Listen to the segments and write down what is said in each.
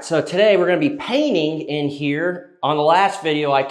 so today we're going to be painting in here. On the last video I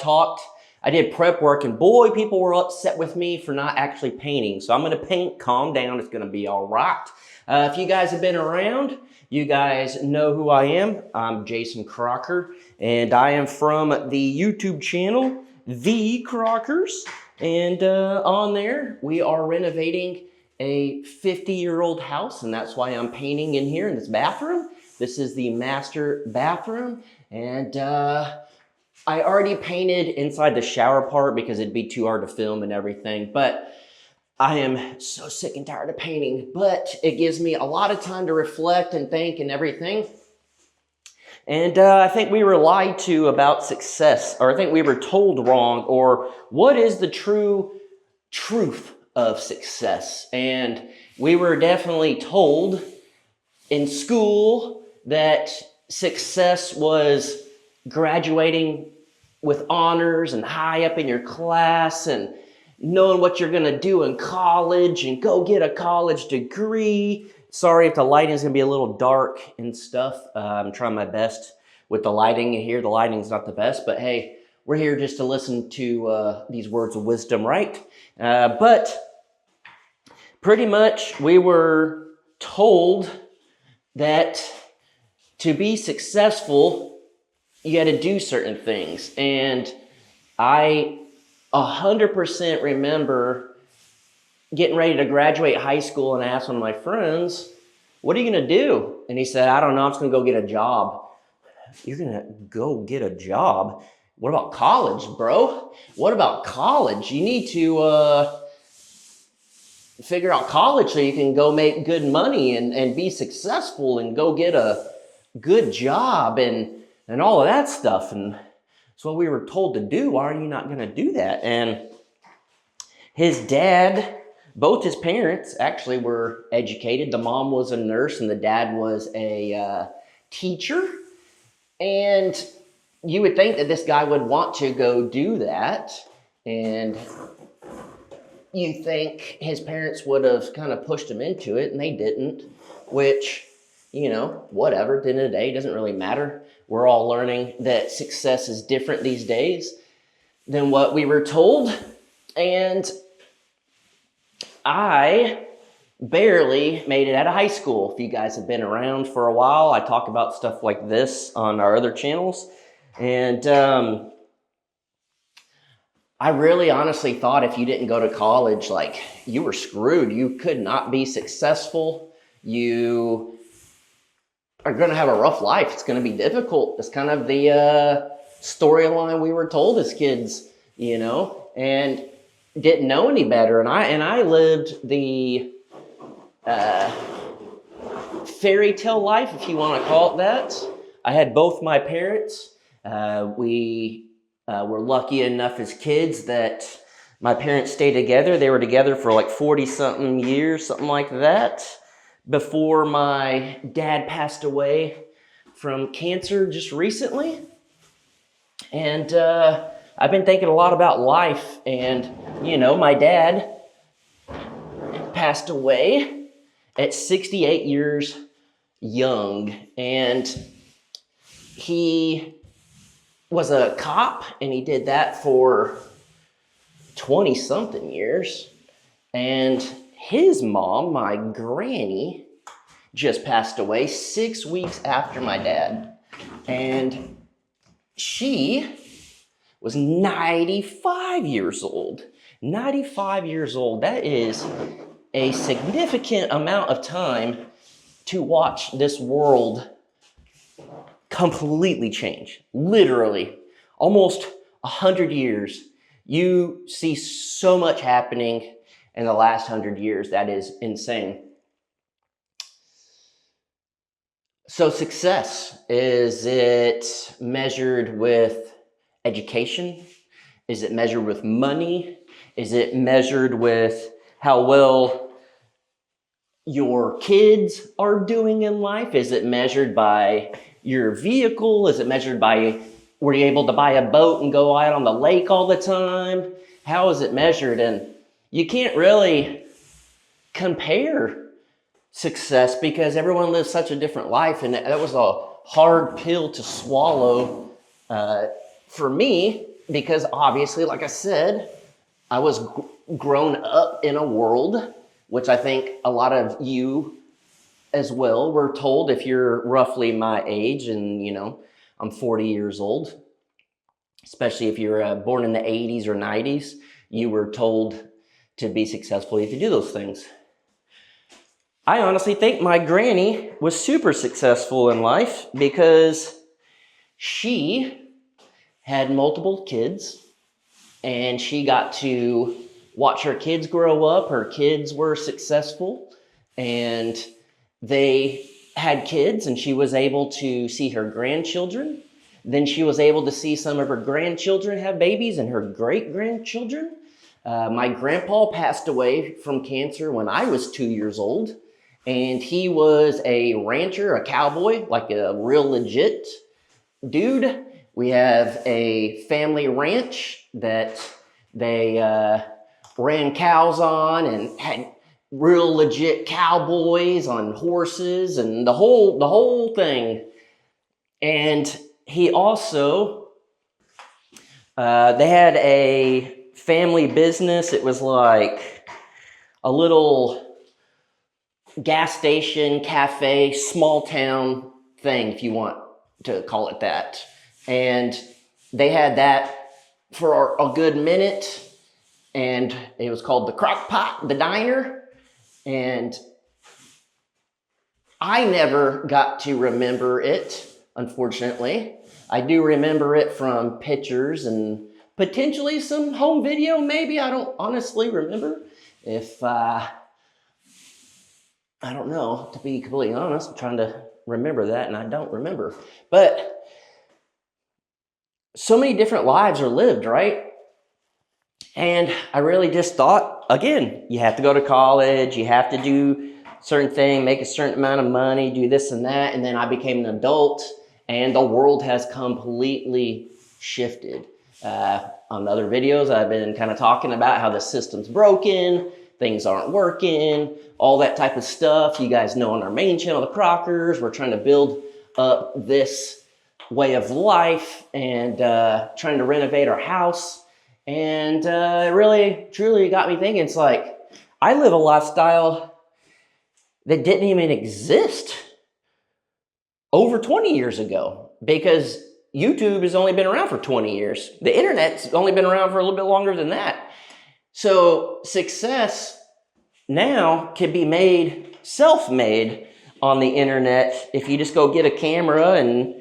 did prep work, and boy, people were upset with me for not actually painting. So I'm going to paint, calm down, it's going to be all right. If you guys have been around, you guys know who I am. I'm Jason Crocker, and I am from the YouTube channel, The Crockers. And on there, we are renovating a 50-year-old house, and that's why I'm painting in here in this bathroom. This is the master bathroom, and I already painted inside the shower part because it'd be too hard to film and everything, but I am so sick and tired of painting, but it gives me a lot of time to reflect and think and everything. And I think we were lied to about success, or I think we were told wrong, or what is the true truth of success? And we were definitely told in school that success was graduating with honors and high up in your class and knowing what you're going to do in college and go get a college degree. Sorry if the lighting is going to be a little dark and stuff. I'm trying my best with the lighting in here. The lighting's not the best, but hey, we're here just to listen to these words of wisdom, right? But pretty much we were told that to be successful, you got to do certain things. And I 100% remember getting ready to graduate high school, and I asked one of my friends, what are you going to do? And he said, I don't know, I'm just going to go get a job. You're going to go get a job? What about college, bro? What about college? You need to figure out college so you can go make good money and be successful and go get a good job and all of that stuff. And that's what we were told to do. Why are you not going to do that? And his dad, both his parents actually were educated. The mom was a nurse and the dad was a teacher. And you would think that this guy would want to go do that. And you think his parents would have kind of pushed him into it, and they didn't, which, you know, whatever, at the end of the day, it doesn't really matter. We're all learning that success is different these days than what we were told. And I barely made it out of high school. If you guys have been around for a while, I talk about stuff like this on our other channels. And I really honestly thought if you didn't go to college, like, you were screwed. You could not be successful. You are going to have a rough life. It's going to be difficult. It's kind of the storyline we were told as kids, you know, and didn't know any better. And I lived the fairy tale life, if you want to call it that. I had both my parents. We were lucky enough as kids that my parents stayed together. They were together for like 40-something years, something like that, before my dad passed away from cancer just recently. And I've been thinking a lot about life. And, you know, my dad passed away at 68 years young. And he was a cop, and he did that for 20-something years. And his mom, my granny, just passed away 6 weeks after my dad. And she was 95 years old. 95 years old. That is a significant amount of time to watch this world completely change. Literally, almost 100 years. You see so much happening in the last 100 years. That is insane. So success, is it measured with education? Is it measured with money? Is it measured with how well your kids are doing in life? Is it measured by your vehicle? Is it measured by, were you able to buy a boat and go out on the lake all the time? How is it measured? And you can't really compare success because everyone lives such a different life. And that was a hard pill to swallow for me, because obviously, like I said, I was grown up in a world, which I think a lot of you as well were told, if you're roughly my age, and I'm 40 years old, especially if you're born in the 80s or 90s, you were told to be successful, you have to do those things. I honestly think my granny was super successful in life because she had multiple kids and she got to watch her kids grow up. Her kids were successful and they had kids, and she was able to see her grandchildren. Then she was able to see some of her grandchildren have babies and her great-grandchildren. My grandpa passed away from cancer when I was 2 years old, and he was a rancher, a cowboy, like a real legit dude. We have a family ranch that they ran cows on and had real legit cowboys on horses and the whole thing. And he also, they had a family business. It was like a little gas station, cafe, small town thing, if you want to call it that. And they had that for a good minute, and it was called the Crock Pot, the diner. And I never got to remember it, unfortunately. I do remember it from pictures and potentially some home video, maybe. I don't honestly remember. I don't know, to be completely honest. I'm trying to remember that, and I don't remember. But so many different lives are lived, right? And I really just thought, again, you have to go to college, you have to do certain thing, make a certain amount of money, do this and that. And then I became an adult, and the world has completely shifted. On other videos, I've been kind of talking about how the system's broken, things aren't working, all that type of stuff. You guys know on our main channel, The Crockers, we're trying to build up this way of life and trying to renovate our house. And it really, truly got me thinking. It's like, I live a lifestyle that didn't even exist over 20 years ago, because YouTube has only been around for 20 years. The internet's only been around for a little bit longer than that. So success now can be made, self-made on the internet, if you just go get a camera and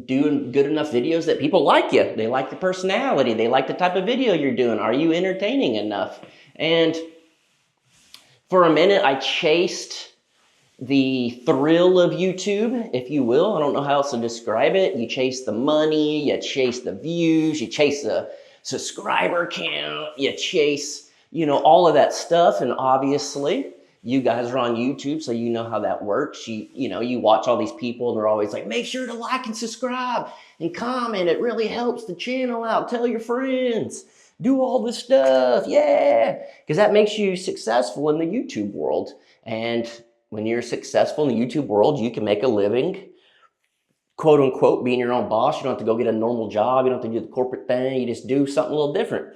doing good enough videos that people like you. They like the personality. They like the type of video you're doing. Are you entertaining enough? And for a minute, I chased the thrill of YouTube, if you will. I don't know how else to describe it. You chase the money, you chase the views, you chase the subscriber count, you chase, all of that stuff. And obviously, you guys are on YouTube, so you know how that works. You watch all these people, and they're always like, make sure to like and subscribe and comment. It really helps the channel out. Tell your friends. Do all this stuff. Yeah. Because that makes you successful in the YouTube world. And when you're successful in the YouTube world, you can make a living, quote unquote, being your own boss. You don't have to go get a normal job. You don't have to do the corporate thing. You just do something a little different.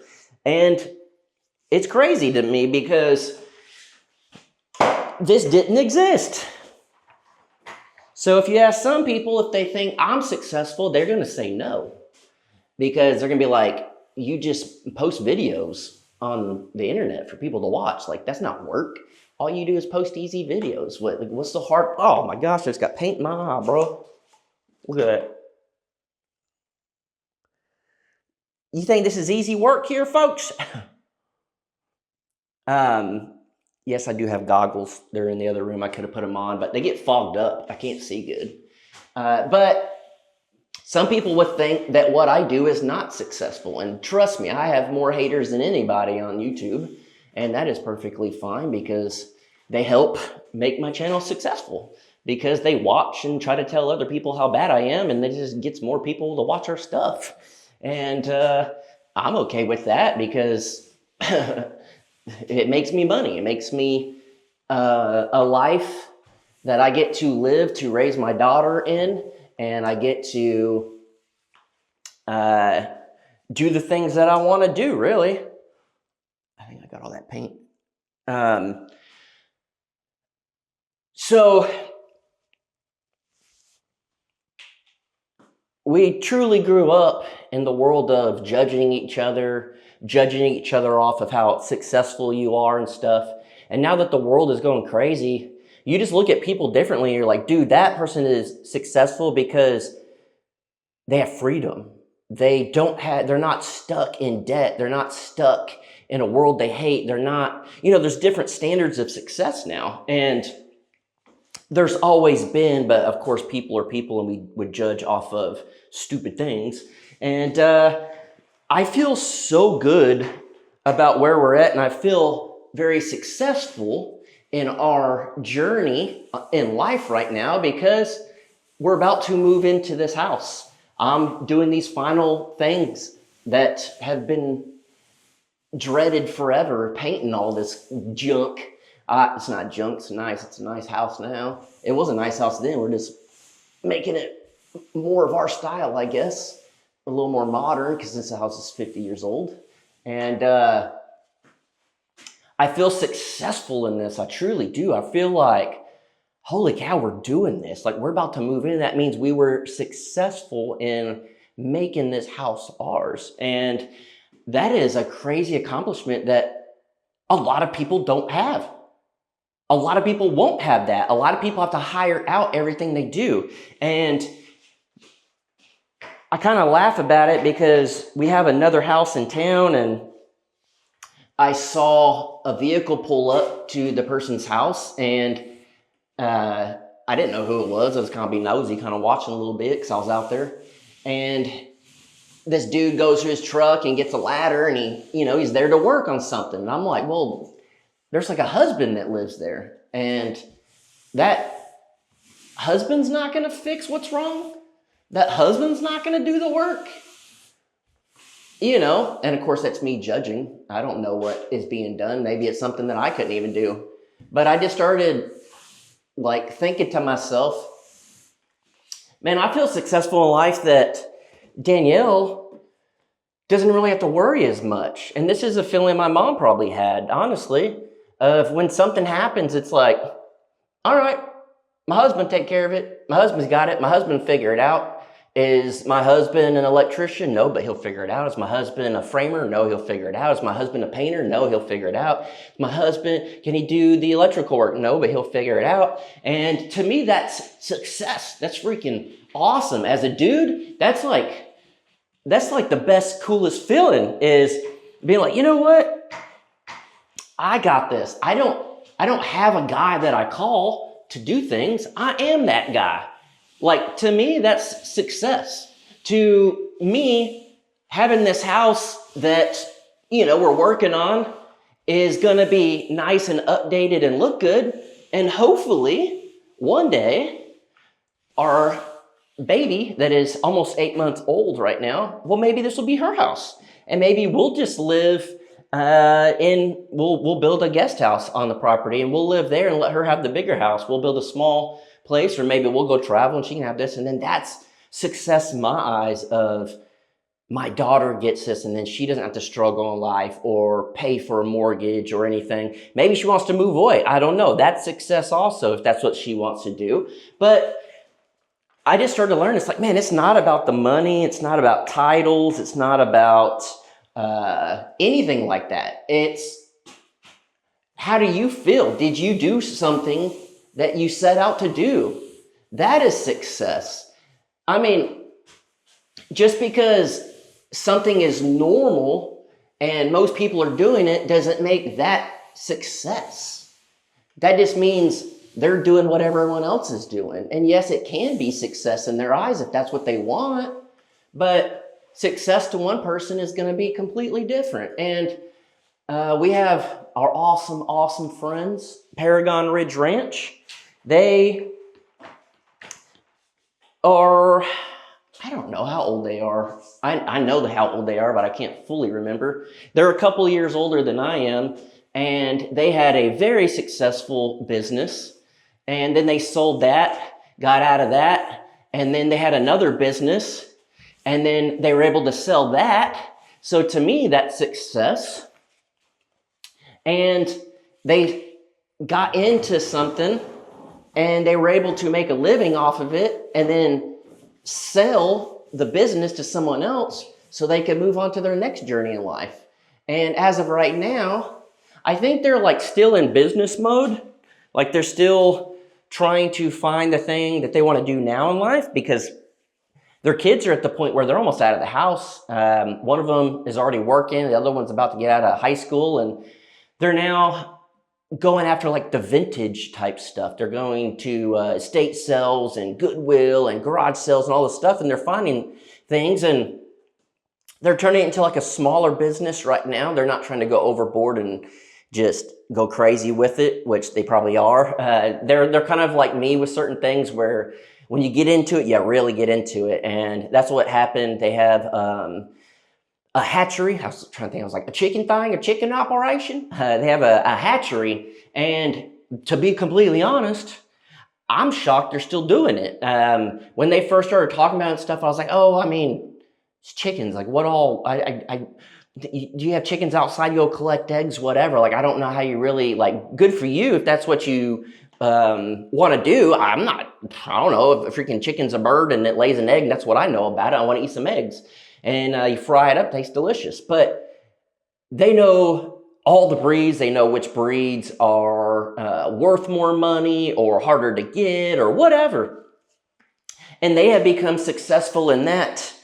And it's crazy to me because this didn't exist. So if you ask some people if they think I'm successful, they're going to say no. Because they're going to be like, you just post videos on the internet for people to watch. Like, that's not work. All you do is post easy videos. What's the hard? Oh my gosh, I just got paint in my eye, bro. Look at that. You think this is easy work here, folks? Yes, I do have goggles. They're in the other room. I could have put them on, but they get fogged up. I can't see good. But some people would think that what I do is not successful. And trust me, I have more haters than anybody on YouTube. And that is perfectly fine, because they help make my channel successful. Because they watch and try to tell other people how bad I am, and it just gets more people to watch our stuff. And I'm okay with that, because it makes me money. It makes me a life that I get to live to raise my daughter in, and I get to do the things that I want to do, really. I think I got all that paint. So we truly grew up in the world of judging each other off of how successful you are and stuff. And now that the world is going crazy, you just look at people differently. You're like, dude, that person is successful because they have freedom. They're not stuck in debt. They're not stuck in a world they hate. They're not, there's different standards of success now. And there's always been, but of course people are people and we would judge off of stupid things. And I feel so good about where we're at, and I feel very successful in our journey in life right now because we're about to move into this house. I'm doing these final things that have been dreaded forever, painting all this junk. It's not junk, it's nice. It's a nice house now. It was a nice house then. We're just making it more of our style, I guess. A little more modern because this house is 50 years old. And I feel successful in this. I truly do. I feel like, holy cow, we're doing this. Like, we're about to move in. That means we were successful in making this house ours. And that is a crazy accomplishment that a lot of people don't have. A lot of people won't have that. A lot of people have to hire out everything they do. And I kind of laugh about it because we have another house in town, and I saw a vehicle pull up to the person's house, and I didn't know who it was. I was kind of being nosy, kind of watching a little bit because I was out there. And this dude goes to his truck and gets a ladder, and he's there to work on something. And I'm like, well, there's like a husband that lives there, and that husband's not going to fix what's wrong. That husband's not going to do the work. And of course that's me judging. I don't know what is being done. Maybe it's something that I couldn't even do. But I just started thinking to myself, man, I feel successful in life that Danielle doesn't really have to worry as much. And this is a feeling my mom probably had, honestly, of when something happens, it's like, all right, my husband take care of it. My husband's got it. My husband figure it out. Is my husband an electrician? No, but he'll figure it out. Is my husband a framer? No, he'll figure it out. Is my husband a painter? No, he'll figure it out. Is my husband, can he do the electrical work? No, but he'll figure it out. And to me, that's success. That's freaking awesome. As a dude, that's like the best, coolest feeling is being like, you know what? I got this. I don't have a guy that I call to do things. I am that guy. To me, that's success. To me, having this house that, we're working on is going to be nice and updated and look good. And hopefully, one day, our baby that is almost 8 months old right now, well, maybe this will be her house. And maybe we'll just live we'll build a guest house on the property and we'll live there and let her have the bigger house. We'll build a small place, or maybe we'll go travel and she can have this. And then that's success in my eyes of my daughter gets this, and then she doesn't have to struggle in life or pay for a mortgage or anything. Maybe she wants to move away. I don't know. That's success also if that's what she wants to do. But I just started to learn, it's like, man, it's not about the money. It's not about titles. It's not about anything like that. It's how do you feel? Did you do something that you set out to do? That is success. I mean, just because something is normal and most people are doing it doesn't make that success. That just means they're doing what everyone else is doing. And yes, it can be success in their eyes if that's what they want, but success to one person is going to be completely different. And we have our awesome, awesome friends, Paragon Ridge Ranch. They are, I don't know how old they are. I know how old they are, but I can't fully remember. They're a couple years older than I am, and they had a very successful business. And then they sold that, got out of that, and then they had another business, and then they were able to sell that. So to me, that's success. And they got into something and they were able to make a living off of it and then sell the business to someone else so they could move on to their next journey in life. And as of right now, I think they're like still in business mode. Like they're still trying to find the thing that they want to do now in life because their kids are at the point where they're almost out of the house. One of them is already working. The other one's about to get out of high school, and they're now going after like the vintage type stuff. They're going to estate sales and Goodwill and garage sales and all this stuff, and they're finding things, and they're turning it into like a smaller business right now. They're not trying to go overboard and just go crazy with it, which they probably are. They're kind of like me with certain things where when you get into it, you really get into it. And that's what happened. They have a hatchery. I was trying to think, I was like, a chicken operation? They have a hatchery. And to be completely honest, I'm shocked they're still doing it. When they first started talking about it and stuff, I was like, oh, I mean, it's chickens. Like what all, do you have chickens outside? You go collect eggs, whatever. Like, I don't know how you really, like, good for you if that's what you want to do. I don't know, if a freaking chicken's a bird and it lays an egg, and that's what I know about it. I want to eat some eggs. And you fry it up, tastes delicious. But they know all the breeds. They know which breeds are worth more money or harder to get or whatever. And they have become successful in that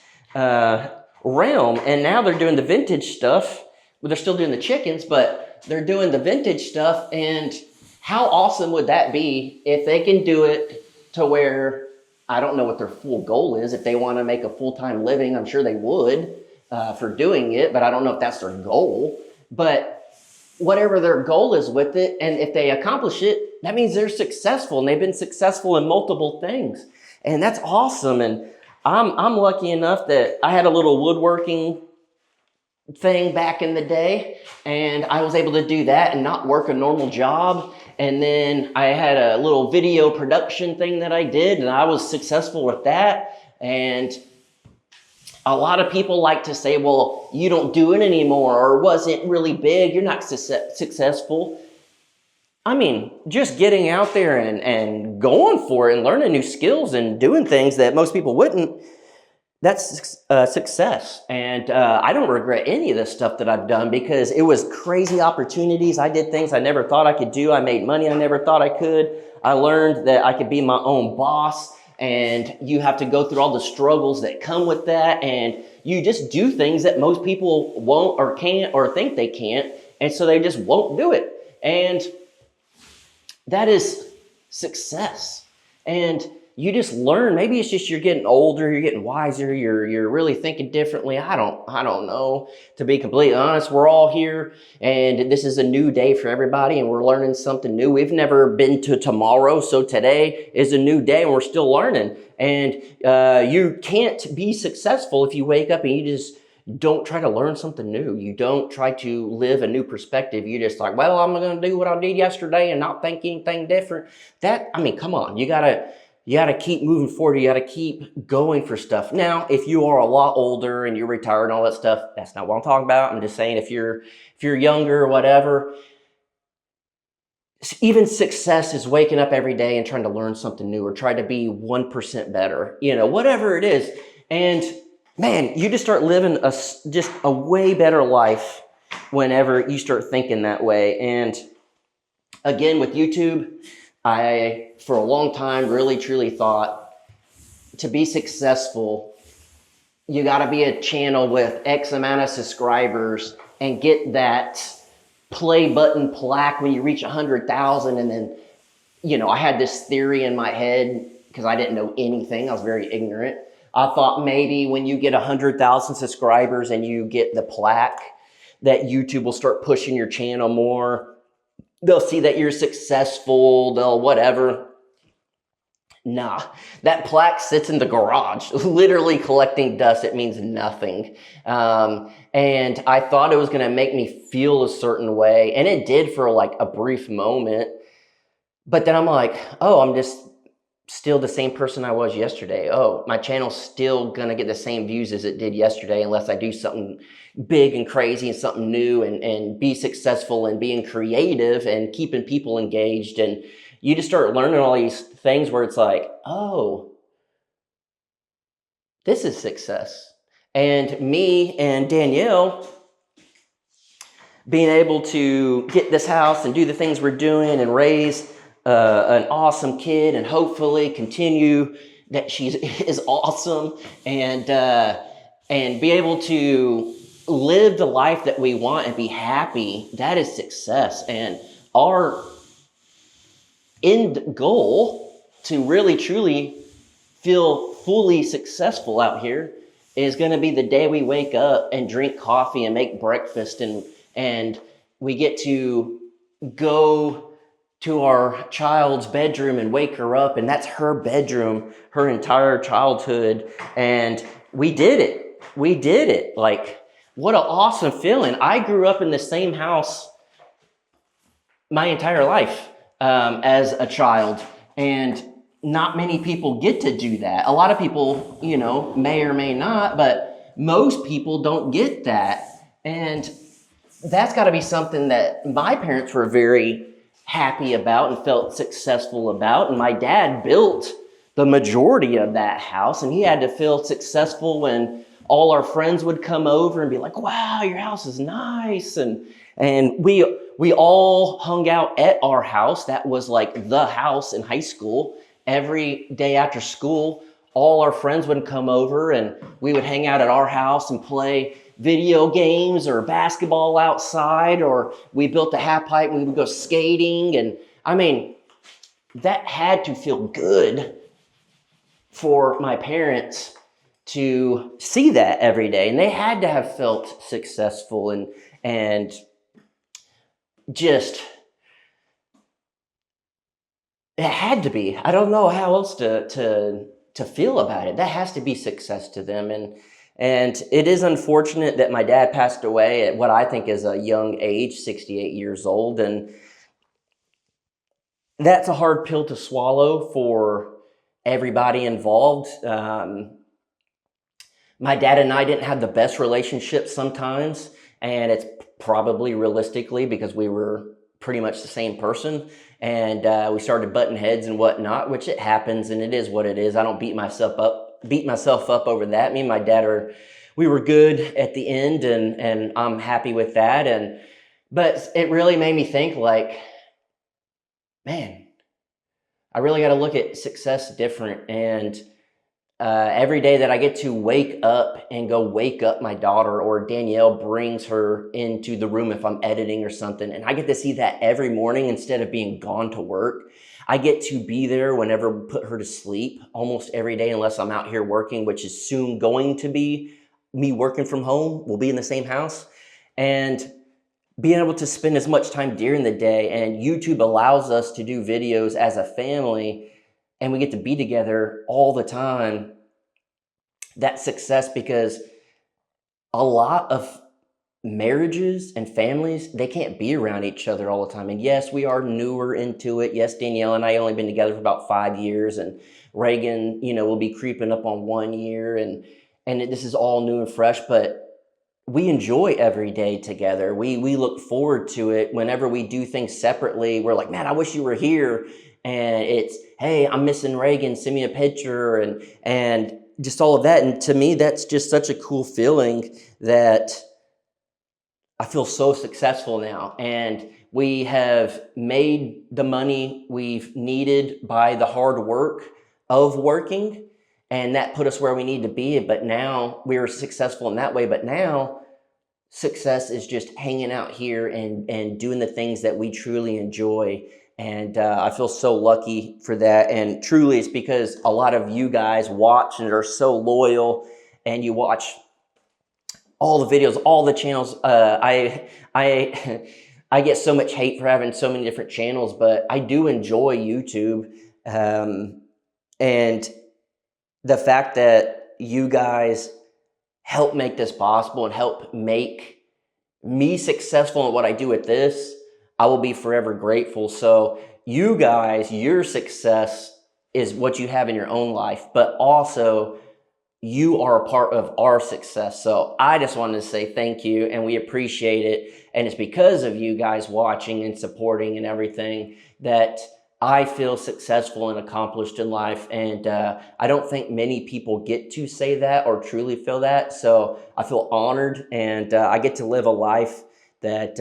realm. And now they're doing the vintage stuff. Well, they're still doing the chickens, but they're doing the vintage stuff. And how awesome would that be if they can do it to where, I don't know what their full goal is. If they want to make a full-time living, I'm sure they would for doing it, but I don't know if that's their goal. But whatever their goal is with it, and if they accomplish it, that means they're successful, and they've been successful in multiple things. And that's awesome. And I'm lucky enough that I had a little woodworking thing back in the day, and I was able to do that and not work a normal job. And then I had a little video production thing that I did, and I was successful with that. And a lot of people like to say, well, you don't do it anymore, or wasn't really big, you're not successful. I mean, just getting out there and going for it and learning new skills and doing things that most people wouldn't, that's success. And I don't regret any of this stuff that I've done because it was crazy opportunities. I did things I never thought I could do. I made money I never thought I could. I learned that I could be my own boss, and you have to go through all the struggles that come with that. And you just do things that most people won't or can't or think they can't. And so they just won't do it. And that is success. And you just learn. Maybe it's just you're getting older, you're getting wiser, you're really thinking differently. I don't know. To be completely honest, we're all here, and this is a new day for everybody, and we're learning something new. We've never been to tomorrow, so today is a new day, and we're still learning. And you can't be successful if you wake up and you just don't try to learn something new. You don't try to live a new perspective. You just like, well, I'm going to do what I did yesterday and not think anything different. I mean, come on. You gotta keep moving forward. You gotta keep going for stuff. Now, if you are a lot older and you're retired and all that stuff, that's not what I'm talking about. I'm just saying if you're younger or whatever, even success is waking up every day and trying to learn something new or try to be 1% better, whatever it is. And man, you just start living just a way better life whenever you start thinking that way. And again, with YouTube, I, for a long time, really, truly thought to be successful, you got to be a channel with X amount of subscribers and get that play button plaque when you reach 100,000. And then, I had this theory in my head because I didn't know anything. I was very ignorant. I thought maybe when you get 100,000 subscribers and you get the plaque, that YouTube will start pushing your channel more. They'll see that you're successful, they'll whatever. Nah, that plaque sits in the garage, literally collecting dust. It means nothing. And I thought it was going to make me feel a certain way. And it did for like a brief moment. But then I'm like, oh, I'm just still the same person I was yesterday. Oh, my channel's still gonna get the same views as it did yesterday unless I do something big and crazy and something new and be successful and being creative and keeping people engaged. And you just start learning all these things where it's like, oh, this is success. And me and Danielle being able to get this house and do the things we're doing and raise an awesome kid and hopefully continue that she is awesome and be able to live the life that we want and be happy, that is success. And our end goal to really truly feel fully successful out here is going to be the day we wake up and drink coffee and make breakfast and we get to go to our child's bedroom and wake her up, and that's her bedroom, her entire childhood, and we did it. Like, what an awesome feeling. I grew up in the same house my entire life as a child, and not many people get to do that. A lot of people, may or may not, but most people don't get that. And that's got to be something that my parents were very happy about and felt successful about. And my dad built the majority of that house, and he had to feel successful when all our friends would come over and be like, wow, your house is nice. And we all hung out at our house. That was like the house in high school. Every day after school, all our friends would come over and we would hang out at our house and play video games or basketball outside, or we built a half pipe and we would go skating. And I mean, that had to feel good for my parents to see that every day. And they had to have felt successful and just, it had to be. I don't know how else to feel about it. That has to be success to them. And it is unfortunate that my dad passed away at what I think is a young age, 68 years old. And that's a hard pill to swallow for everybody involved. My dad and I didn't have the best relationship sometimes, and it's probably realistically because we were pretty much the same person, and we started butting heads and whatnot, which it happens, and it is what it is. I don't beat myself up over that. Me and my dad we were good at the end, and I'm happy with that. But it really made me think, like, man, I really got to look at success different. And every day that I get to wake up and go wake up my daughter, or Danielle brings her into the room if I'm editing or something, and I get to see that every morning instead of being gone to work. I get to be there whenever we put her to sleep almost every day, unless I'm out here working, which is soon going to be me working from home. We'll be in the same house. And being able to spend as much time during the day, and YouTube allows us to do videos as a family, and we get to be together all the time. That's success, because a lot of marriages and families, they can't be around each other all the time. And yes, we are newer into it. Yes, Danielle and I only been together for about 5 years, and Reagan, will be creeping up on 1 year, and this is all new and fresh, but we enjoy every day together. We look forward to it. Whenever we do things separately, we're like, man, I wish you were here. And it's, hey, I'm missing Reagan, send me a picture, and just all of that. And to me, that's just such a cool feeling that I feel so successful now. And we have made the money we've needed by the hard work of working, and that put us where we need to be. But now we are successful in that way. But now success is just hanging out here and doing the things that we truly enjoy. And I feel so lucky for that. And truly, it's because a lot of you guys watch and are so loyal, and you watch all the videos, all the channels. I get so much hate for having so many different channels, but I do enjoy YouTube. And the fact that you guys help make this possible and help make me successful in what I do with this, I will be forever grateful. So you guys, your success is what you have in your own life, but also you are a part of our success. So I just wanted to say thank you, and we appreciate it. And it's because of you guys watching and supporting and everything that I feel successful and accomplished in life. And I don't think many people get to say that or truly feel that. So I feel honored, and I get to live a life that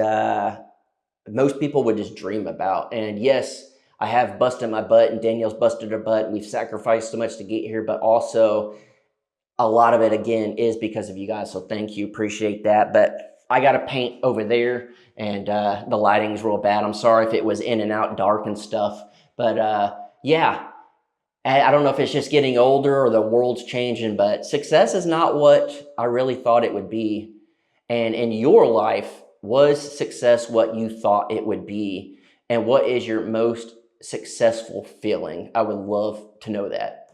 most people would just dream about. And yes, I have busted my butt, and Danielle's busted her butt, and we've sacrificed so much to get here, but also a lot of it, again, is because of you guys. So thank you. Appreciate that. But I got to paint over there, and the lighting's real bad. I'm sorry if it was in and out dark and stuff. But yeah, I don't know if it's just getting older or the world's changing, but success is not what I really thought it would be. And in your life, was success what you thought it would be? And what is your most successful feeling? I would love to know that.